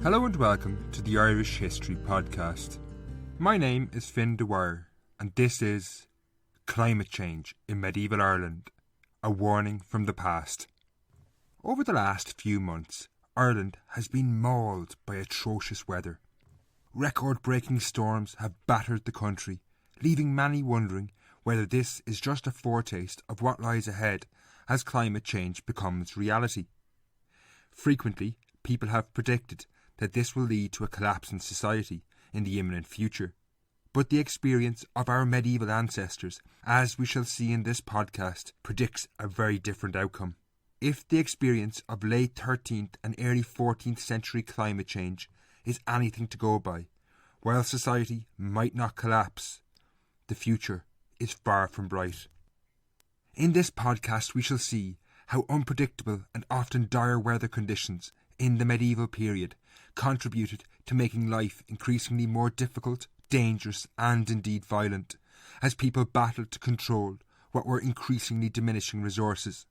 Hello and welcome to the Irish History Podcast. My name is Finn Dwyer and this is Climate Change in Medieval Ireland, a warning from the past. Over the last few months, Ireland has been mauled by atrocious weather. Record-breaking storms have battered the country, leaving many wondering whether this is just a foretaste of what lies ahead as climate change becomes reality. Frequently, people have predicted that this will lead to a collapse in society in the imminent future. But the experience of our medieval ancestors, as we shall see in this podcast, predicts a very different outcome. If the experience of late 13th and early 14th century climate change is anything to go by, while society might not collapse, the future is far from bright. In this podcast we shall see how unpredictable and often dire weather conditions in the medieval period contributed to making life increasingly more difficult, dangerous and indeed violent, as people battled to control what were increasingly diminishing resources.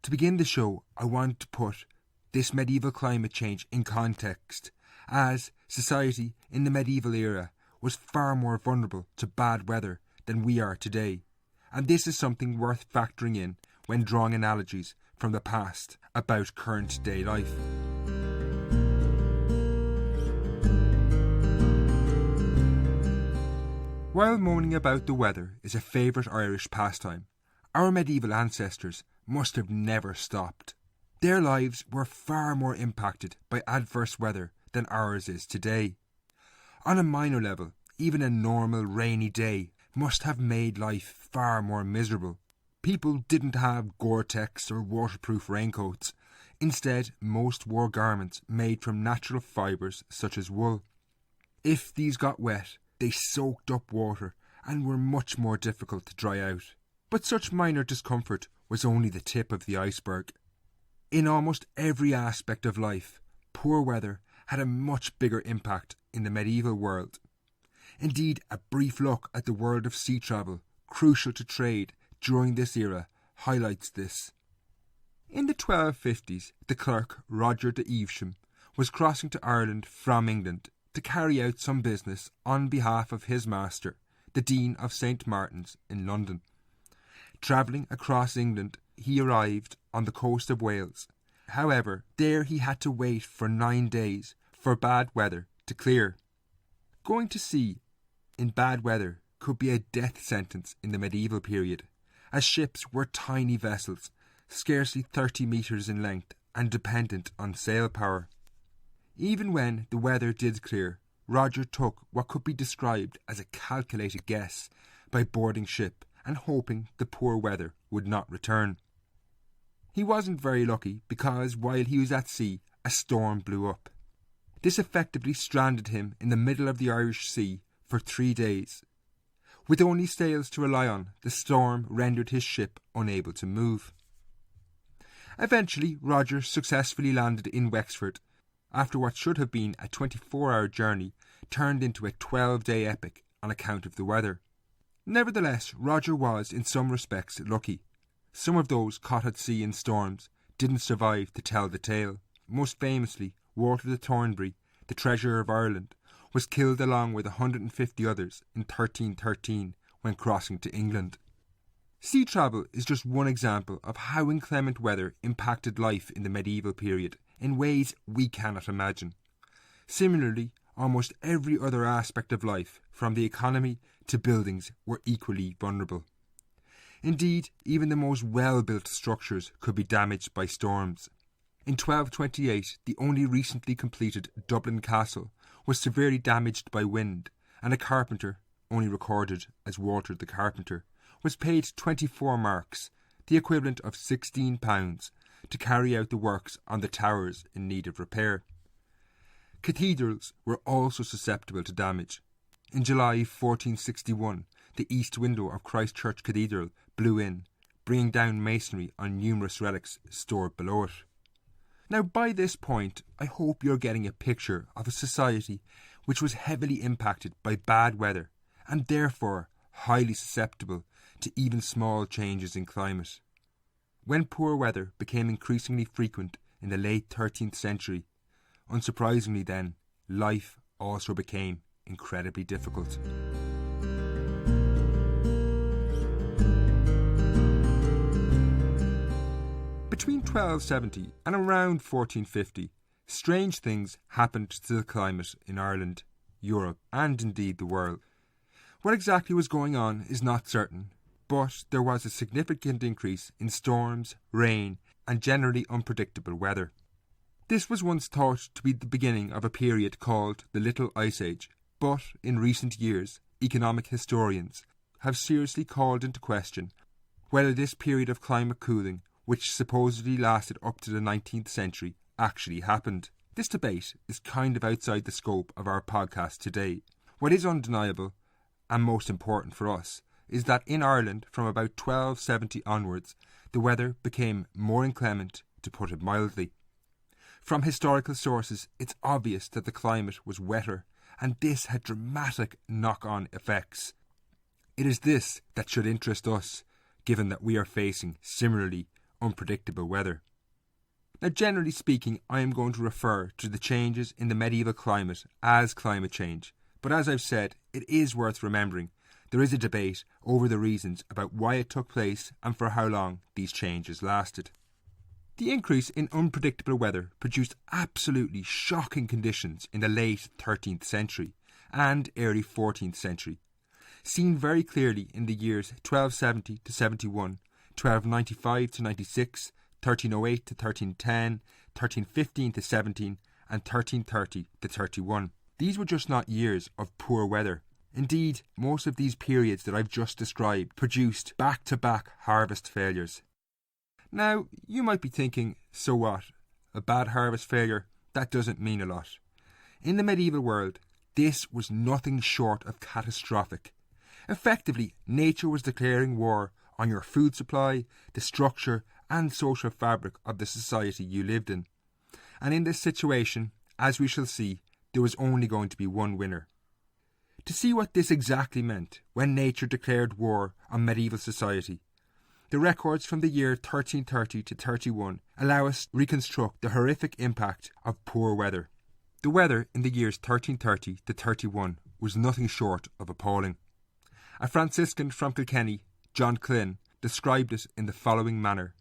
To begin the show, I want to put this medieval climate change in context, as society in the medieval era was far more vulnerable to bad weather than we are today, and this is something worth factoring in when drawing analogies from the past about current day life. While moaning about the weather is a favourite Irish pastime, our medieval ancestors must have never stopped. Their lives were far more impacted by adverse weather than ours is today. On a minor level, even a normal rainy day must have made life far more miserable. People didn't have Gore-Tex or waterproof raincoats. Instead, most wore garments made from natural fibres such as wool. If these got wet, they soaked up water and were much more difficult to dry out. But such minor discomfort was only the tip of the iceberg. In almost every aspect of life, poor weather had a much bigger impact in the medieval world. Indeed, a brief look at the world of sea travel, crucial to trade during this era, highlights this. In the 1250s, the clerk Roger de Evesham was crossing to Ireland from England to carry out some business on behalf of his master, the Dean of St. Martin's in London. Travelling across England, he arrived on the coast of Wales. However, there he had to wait for 9 days for bad weather to clear. Going to sea in bad weather could be a death sentence in the medieval period, as ships were tiny vessels, scarcely 30 metres in length and dependent on sail power. Even when the weather did clear, Roger took what could be described as a calculated guess by boarding ship and hoping the poor weather would not return. He wasn't very lucky because while he was at sea, a storm blew up. This effectively stranded him in the middle of the Irish Sea for 3 days. With only sails to rely on, the storm rendered his ship unable to move. Eventually, Roger successfully landed in Wexford, after what should have been a 24-hour journey turned into a 12-day epic on account of the weather. Nevertheless, Roger was, in some respects, lucky. Some of those caught at sea in storms didn't survive to tell the tale. Most famously, Walter de Thornbury, the Treasurer of Ireland, was killed along with 150 others in 1313 when crossing to England. Sea travel is just one example of how inclement weather impacted life in the medieval period in ways we cannot imagine. Similarly, almost every other aspect of life, from the economy to buildings, were equally vulnerable. Indeed, even the most well-built structures could be damaged by storms. In 1228, the only recently completed Dublin Castle was severely damaged by wind, and a carpenter, only recorded as Walter the Carpenter, was paid 24 marks, the equivalent of £16, to carry out the works on the towers in need of repair. Cathedrals were also susceptible to damage. In July 1461, the east window of Christ Church Cathedral blew in, bringing down masonry on numerous relics stored below it. Now, by this point, I hope you're getting a picture of a society which was heavily impacted by bad weather and therefore highly susceptible to even small changes in climate. When poor weather became increasingly frequent in the late 13th century, Unsurprisingly then, life also became incredibly difficult. Between 1270 and around 1450, strange things happened to the climate in Ireland, Europe, and indeed the world. What exactly was going on is not certain, but there was a significant increase in storms, rain, and generally unpredictable weather. This was once thought to be the beginning of a period called the Little Ice Age, but in recent years, economic historians have seriously called into question whether this period of climate cooling, which supposedly lasted up to the 19th century, actually happened. This debate is kind of outside the scope of our podcast today. What is undeniable, and most important for us, is that in Ireland from about 1270 onwards, the weather became more inclement, to put it mildly. From historical sources, it's obvious that the climate was wetter, and this had dramatic knock-on effects. It is this that should interest us, given that we are facing similarly unpredictable weather. Now, generally speaking, I am going to refer to the changes in the medieval climate as climate change, but as I've said, it is worth remembering there is a debate over the reasons about why it took place and for how long these changes lasted. The increase in unpredictable weather produced absolutely shocking conditions in the late 13th century and early 14th century, seen very clearly in the years 1270 to 71, 1295 to 96, 1308 to 1310, 1315 to 17, and 1330 to 31. These were just not years of poor weather. Indeed, most of these periods that I've just described produced back-to-back harvest failures. Now, you might be thinking, so what? A bad harvest failure? That doesn't mean a lot. In the medieval world, this was nothing short of catastrophic. Effectively, nature was declaring war on your food supply, the structure and social fabric of the society you lived in. And in this situation, as we shall see, there was only going to be one winner. To see what this exactly meant when nature declared war on medieval society, the records from the year 1330 to 31 allow us to reconstruct the horrific impact of poor weather. The weather in the years 1330 to 31 was nothing short of appalling. A Franciscan from Kilkenny, John Klyn, described it in the following manner.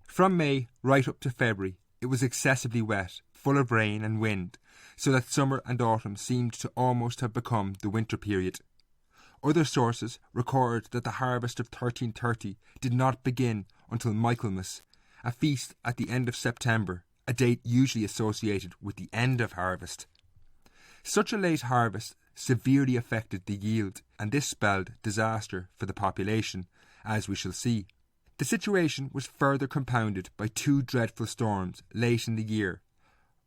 From May right up to February, it was excessively wet, full of rain and wind, so that summer and autumn seemed to almost have become the winter period. Other sources record that the harvest of 1330 did not begin until Michaelmas, a feast at the end of September, a date usually associated with the end of harvest. Such a late harvest severely affected the yield, and this spelled disaster for the population, as we shall see. The situation was further compounded by two dreadful storms late in the year,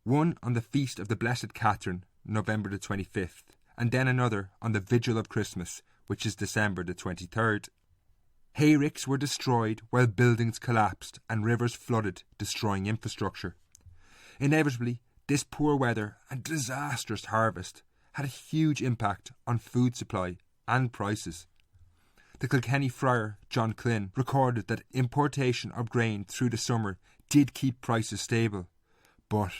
one on the feast of the Blessed Catherine, November the 25th, and then another on the Vigil of Christmas, which is December the 23rd. Hayricks were destroyed while buildings collapsed and rivers flooded, destroying infrastructure. Inevitably, this poor weather and disastrous harvest had a huge impact on food supply and prices. The Kilkenny friar, John Klyn, recorded that importation of grain through the summer did keep prices stable, but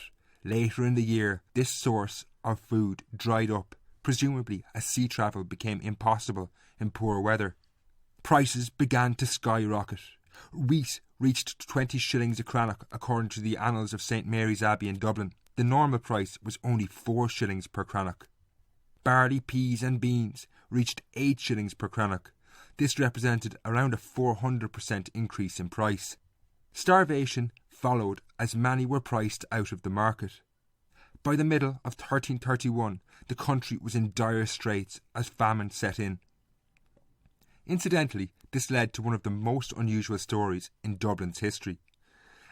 later in the year this source of food dried up, presumably as sea travel became impossible in poor weather. Prices began to skyrocket. Wheat reached 20 shillings a crannock according to the Annals of St Mary's Abbey in Dublin. The normal price was only 4 shillings per crannock. Barley, peas and beans reached 8 shillings per crannock. This represented around a 400% increase in price. Starvation followed as many were priced out of the market. By the middle of 1331, the country was in dire straits as famine set in. Incidentally, this led to one of the most unusual stories in Dublin's history,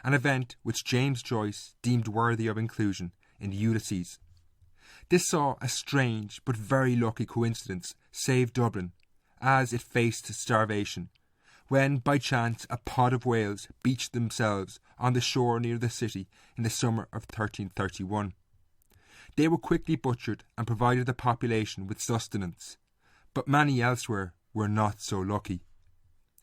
an event which James Joyce deemed worthy of inclusion in Ulysses. This saw a strange but very lucky coincidence save Dublin as it faced starvation, when by chance a pod of whales beached themselves on the shore near the city in the summer of 1331. They were quickly butchered and provided the population with sustenance, but many elsewhere were not so lucky.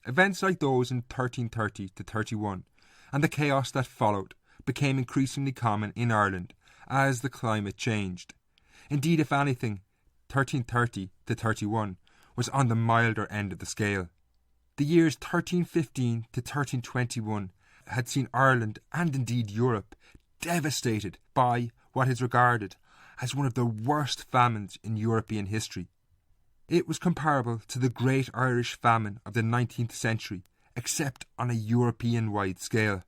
Events like those in 1330 to 31 and the chaos that followed became increasingly common in Ireland as the climate changed. Indeed, if anything, 1330 to 31 was on the milder end of the scale. The years 1315 to 1321 had seen Ireland, and indeed Europe, devastated by what is regarded as one of the worst famines in European history. It was comparable to the Great Irish Famine of the 19th century, except on a European-wide scale.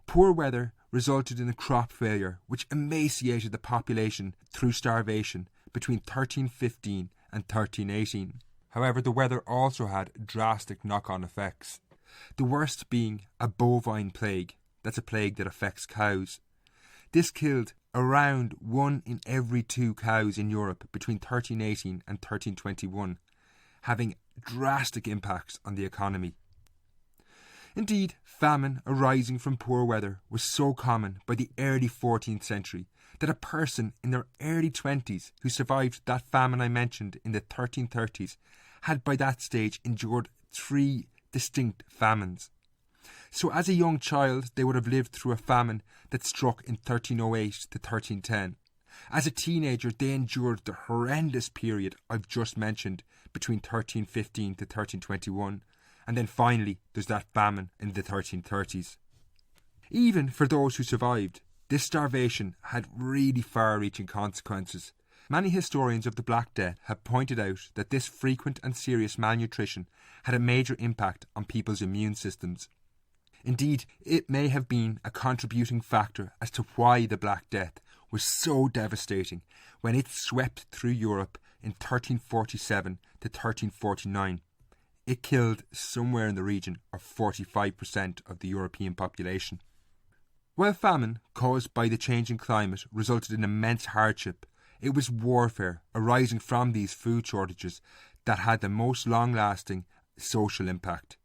Poor weather resulted in a crop failure which emaciated the population through starvation between 1315 and 1318. However, the weather also had drastic knock-on effects, the worst being a bovine plague. That's a plague that affects cows. This killed around 1 in every 2 cows in Europe between 1318 and 1321, having drastic impacts on the economy. Indeed, famine arising from poor weather was so common by the early 14th century that a person in their early 20s who survived that famine I mentioned in the 1330s had by that stage endured 3 distinct famines. So as a young child, they would have lived through a famine that struck in 1308 to 1310. As a teenager, they endured the horrendous period I've just mentioned between 1315 to 1321. And then finally, there's that famine in the 1330s. Even for those who survived, this starvation had really far-reaching consequences. Many historians of the Black Death have pointed out that this frequent and serious malnutrition had a major impact on people's immune systems. Indeed, it may have been a contributing factor as to why the Black Death was so devastating when it swept through Europe in 1347 to 1349. It killed somewhere in the region of 45% of the European population. While famine caused by the changing climate resulted in immense hardship, it was warfare arising from these food shortages that had the most long-lasting social impact.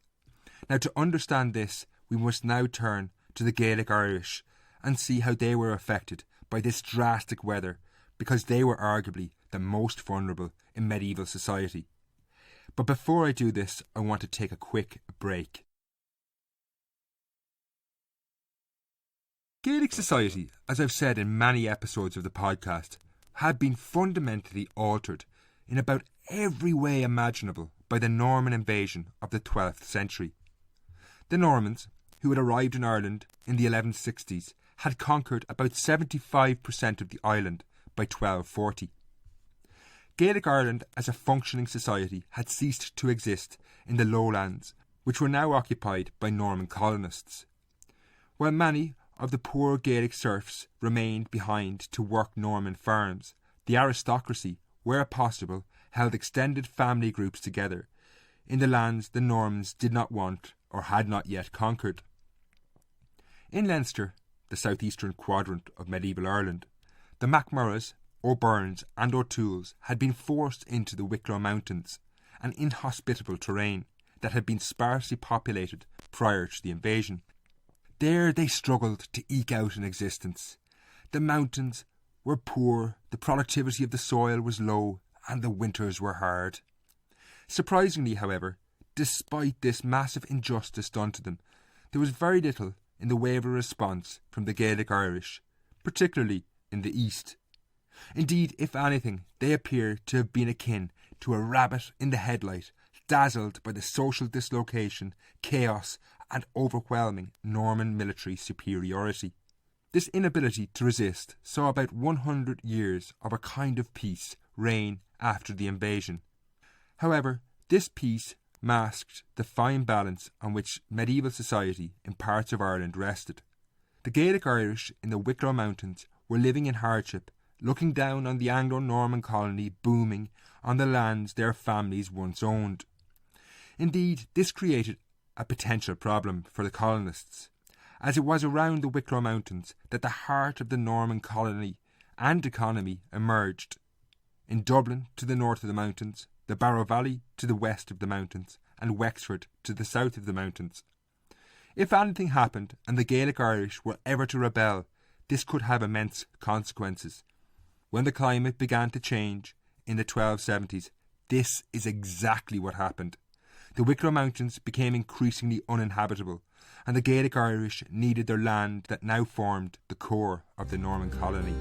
Now, to understand this, we must now turn to the Gaelic Irish and see how they were affected by this drastic weather, because they were arguably the most vulnerable in medieval society. But before I do this, I want to take a quick break. Gaelic society, as I've said in many episodes of the podcast, had been fundamentally altered in about every way imaginable by the Norman invasion of the 12th century. The Normans, who had arrived in Ireland in the 1160s, had conquered about 75% of the island by 1240. Gaelic Ireland as a functioning society had ceased to exist in the lowlands, which were now occupied by Norman colonists. While many of the poor Gaelic serfs remained behind to work Norman farms, the aristocracy, where possible, held extended family groups together in the lands the Normans did not want or had not yet conquered. In Leinster, the southeastern quadrant of medieval Ireland, the MacMurroughs, O'Byrnes and O'Tooles had been forced into the Wicklow Mountains, an inhospitable terrain that had been sparsely populated prior to the invasion. There they struggled to eke out an existence. The mountains were poor, the productivity of the soil was low, and the winters were hard. Surprisingly, however, despite this massive injustice done to them, there was very little in the way of a response from the Gaelic Irish, particularly in the east. Indeed, if anything, they appear to have been akin to a rabbit in the headlight, dazzled by the social dislocation, chaos, and overwhelming Norman military superiority. This inability to resist saw about 100 years of a kind of peace reign after the invasion. However, this peace masked the fine balance on which medieval society in parts of Ireland rested. The Gaelic Irish in the Wicklow Mountains were living in hardship, looking down on the Anglo-Norman colony booming on the lands their families once owned. Indeed, this created a potential problem for the colonists, as it was around the Wicklow Mountains that the heart of the Norman colony and economy emerged. In Dublin to the north of the mountains, the Barrow Valley to the west of the mountains, and Wexford to the south of the mountains. If anything happened and the Gaelic Irish were ever to rebel, this could have immense consequences. When the climate began to change in the 1270s, this is exactly what happened. The Wicklow Mountains became increasingly uninhabitable, and the Gaelic Irish needed their land that now formed the core of the Norman colony.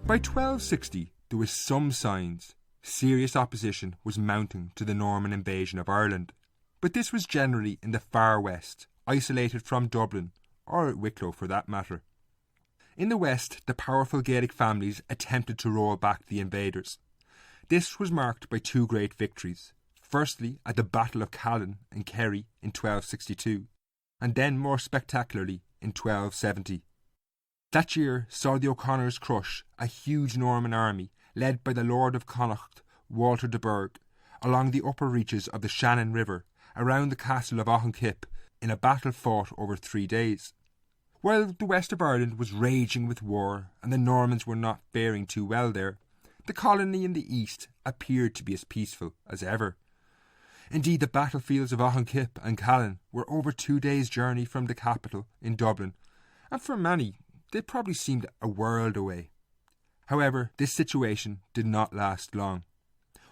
By 1260, there was some signs serious opposition was mounting to the Norman invasion of Ireland, but this was generally in the far west, isolated from Dublin, or at Wicklow for that matter. In the west, the powerful Gaelic families attempted to roll back the invaders. This was marked by two great victories, firstly at the Battle of Callan in Kerry in 1262, and then more spectacularly in 1270. That year saw the O'Conors crush a huge Norman army led by the Lord of Connacht, Walter de Burgh, along the upper reaches of the Shannon River around the castle of Auchinkeep in a battle fought over 3 days. While the west of Ireland was raging with war and the Normans were not faring too well there, the colony in the east appeared to be as peaceful as ever. Indeed, the battlefields of Auchinkeep and Callan were over 2 days' journey from the capital in Dublin, and for many, they probably seemed a world away. However, this situation did not last long.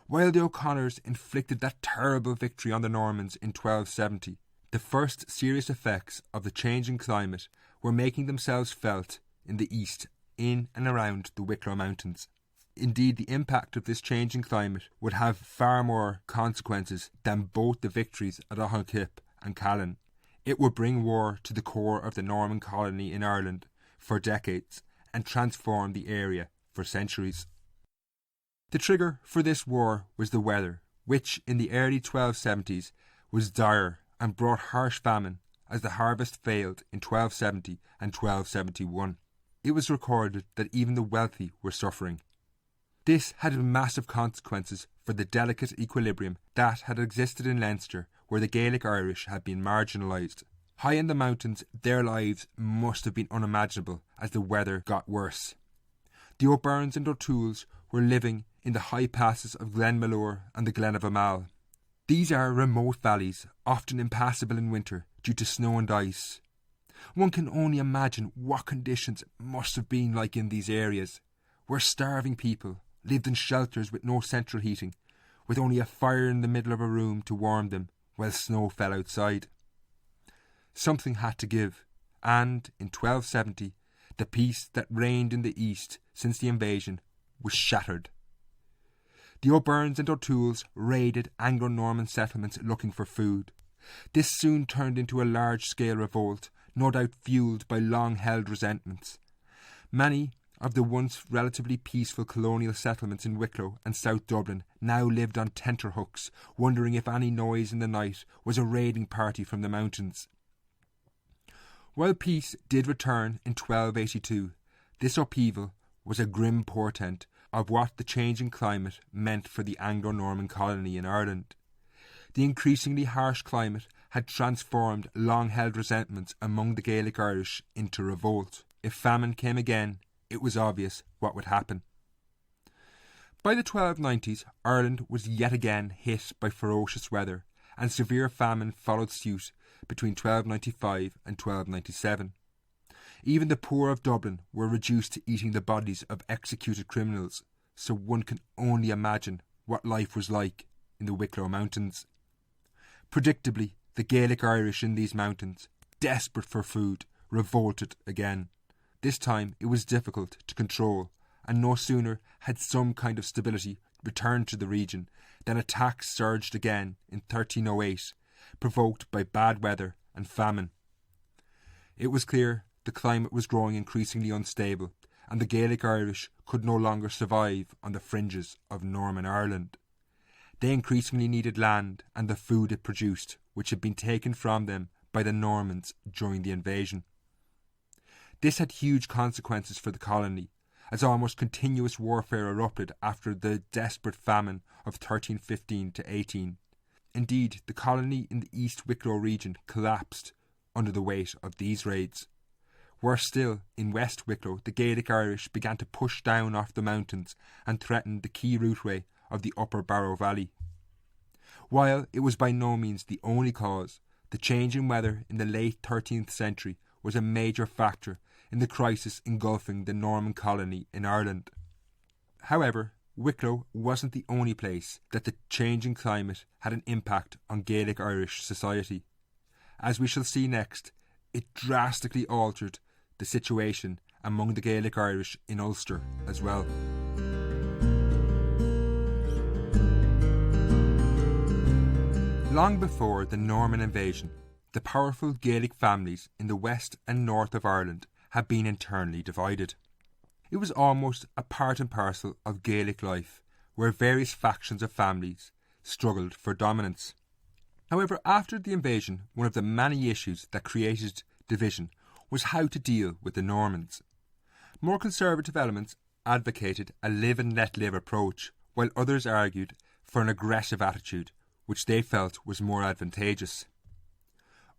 While the O'Conors inflicted that terrible victory on the Normans in 1270, the first serious effects of the changing climate were making themselves felt in the east, in and around the Wicklow Mountains. Indeed, the impact of this changing climate would have far more consequences than both the victories at Auchinkeep and Callan. It would bring war to the core of the Norman colony in Ireland for decades and transform the area for centuries. The trigger for this war was the weather, which in the early 1270s was dire and brought harsh famine as the harvest failed in 1270 and 1271. It was recorded that even the wealthy were suffering. This had massive consequences for the delicate equilibrium that had existed in Leinster, where the Gaelic Irish had been marginalised. High in the mountains, their lives must have been unimaginable as the weather got worse. The O'Byrnes and O'Tooles were living in the high passes of Glenmalure and the Glen of Amal. These are remote valleys, often impassable in winter due to snow and ice. One can only imagine what conditions it must have been like in these areas, where starving people lived in shelters with no central heating, with only a fire in the middle of a room to warm them while snow fell outside. Something had to give, and in 1270, the peace that reigned in the east since the invasion was shattered. The O'Byrnes and O'Tooles raided Anglo-Norman settlements looking for food. This soon turned into a large-scale revolt, no doubt fuelled by long-held resentments. Many of the once relatively peaceful colonial settlements in Wicklow and South Dublin now lived on tenterhooks, wondering if any noise in the night was a raiding party from the mountains. While peace did return in 1282, this upheaval was a grim portent of what the changing climate meant for the Anglo-Norman colony in Ireland. The increasingly harsh climate had transformed long-held resentments among the Gaelic Irish into revolt. If famine came again, it was obvious what would happen. By the 1290s, Ireland was yet again hit by ferocious weather, and severe famine followed suit between 1295 and 1297. Even the poor of Dublin were reduced to eating the bodies of executed criminals, so one can only imagine what life was like in the Wicklow Mountains. Predictably, the Gaelic Irish in these mountains, desperate for food, revolted again. This time it was difficult to control, and no sooner had some kind of stability returned to the region than attacks surged again in 1308, provoked by bad weather and famine. It was clear the climate was growing increasingly unstable, and the Gaelic Irish could no longer survive on the fringes of Norman Ireland. They increasingly needed land and the food it produced, which had been taken from them by the Normans during the invasion. This had huge consequences for the colony, as almost continuous warfare erupted after the desperate famine of 1315 to 18. Indeed, the colony in the East Wicklow region collapsed under the weight of these raids. Worse still, in West Wicklow, the Gaelic Irish began to push down off the mountains and threaten the key routeway of the Upper Barrow Valley. While it was by no means the only cause, the change in weather in the late 13th century was a major factor in the crisis engulfing the Norman colony in Ireland. However, Wicklow wasn't the only place that the changing climate had an impact on Gaelic Irish society. As we shall see next, it drastically altered the situation among the Gaelic Irish in Ulster as well. Long before the Norman invasion, the powerful Gaelic families in the west and north of Ireland had been internally divided. It was almost a part and parcel of Gaelic life, where various factions of families struggled for dominance. However, after the invasion, one of the many issues that created division was how to deal with the Normans. More conservative elements advocated a live and let live approach, while others argued for an aggressive attitude, which they felt was more advantageous.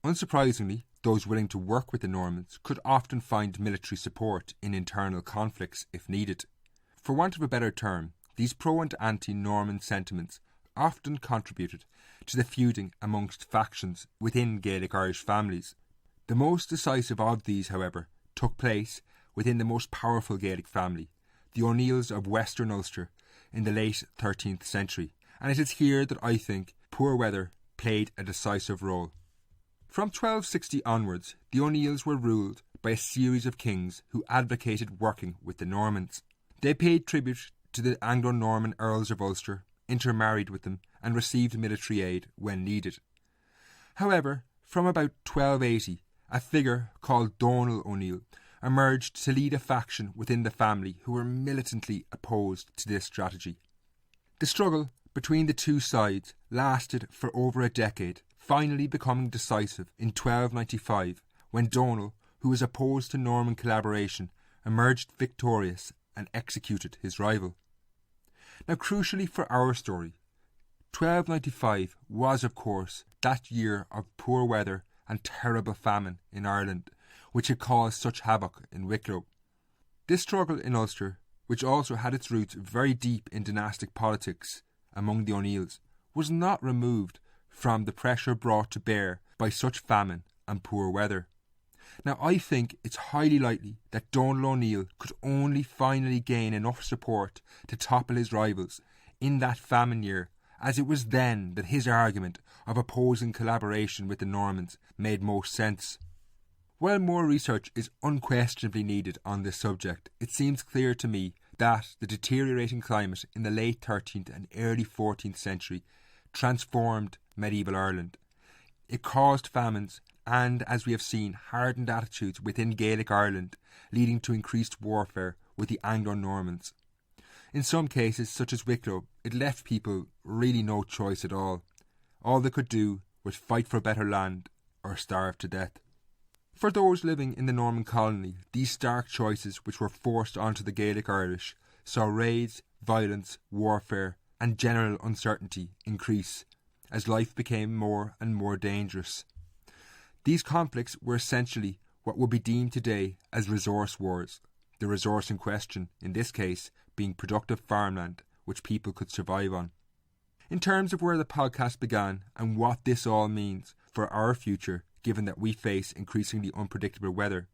Unsurprisingly, those willing to work with the Normans could often find military support in internal conflicts if needed. For want of a better term, these pro- and anti-Norman sentiments often contributed to the feuding amongst factions within Gaelic Irish families. The most decisive of these, however, took place within the most powerful Gaelic family, the O'Neills of Western Ulster, in the late 13th century, and it is here that I think poor weather played a decisive role. From 1260 onwards, the O'Neills were ruled by a series of kings who advocated working with the Normans. They paid tribute to the Anglo-Norman Earls of Ulster, intermarried with them, and received military aid when needed. However, from about 1280, a figure called Donal O'Neill emerged to lead a faction within the family who were militantly opposed to this strategy. The struggle between the two sides lasted for over a decade, finally becoming decisive in 1295 when Donal, who was opposed to Norman collaboration, emerged victorious and executed his rival. Now, crucially for our story, 1295 was, of course, that year of poor weather and terrible famine in Ireland, which had caused such havoc in Wicklow. This struggle in Ulster, which also had its roots very deep in dynastic politics among the O'Neills, was not removed from the pressure brought to bear by such famine and poor weather. Now, I think it's highly likely that Donal O'Neill could only finally gain enough support to topple his rivals in that famine year, as it was then that his argument of opposing collaboration with the Normans made most sense. While more research is unquestionably needed on this subject, it seems clear to me that the deteriorating climate in the late 13th and early 14th century transformed medieval Ireland. It caused famines and, as we have seen, hardened attitudes within Gaelic Ireland, leading to increased warfare with the Anglo-Normans. In some cases, such as Wicklow, it left people really no choice at all. All they could do was fight for better land or starve to death. For those living in the Norman colony, these stark choices which were forced onto the Gaelic Irish saw raids, violence, warfare and general uncertainty increase as life became more and more dangerous. These conflicts were essentially what would be deemed today as resource wars, the resource in question, in this case, being productive farmland which people could survive on. In terms of where the podcast began and what this all means for our future, given that we face increasingly unpredictable weather,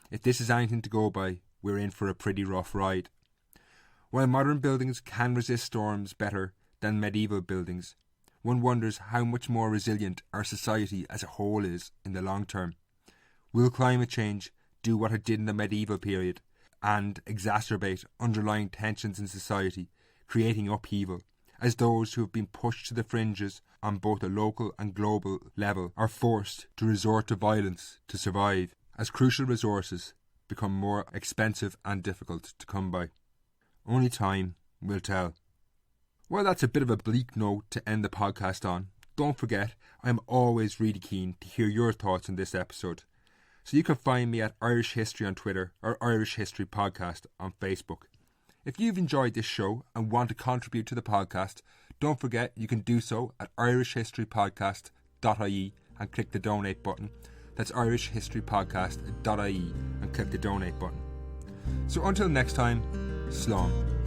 if this is anything to go by, we're in for a pretty rough ride. While modern buildings can resist storms better than medieval buildings, one wonders how much more resilient our society as a whole is in the long term. Will climate change do what it did in the medieval period and exacerbate underlying tensions in society, creating upheaval, as those who have been pushed to the fringes on both a local and global level are forced to resort to violence to survive, as crucial resources become more expensive and difficult to come by? Only time will tell. Well, that's a bit of a bleak note to end the podcast on. Don't forget, I'm always really keen to hear your thoughts on this episode. So you can find me at Irish History on Twitter or Irish History Podcast on Facebook. If you've enjoyed this show and want to contribute to the podcast, don't forget you can do so at irishhistorypodcast.ie and click the donate button. That's irishhistorypodcast.ie and click the donate button. So until next time, slán.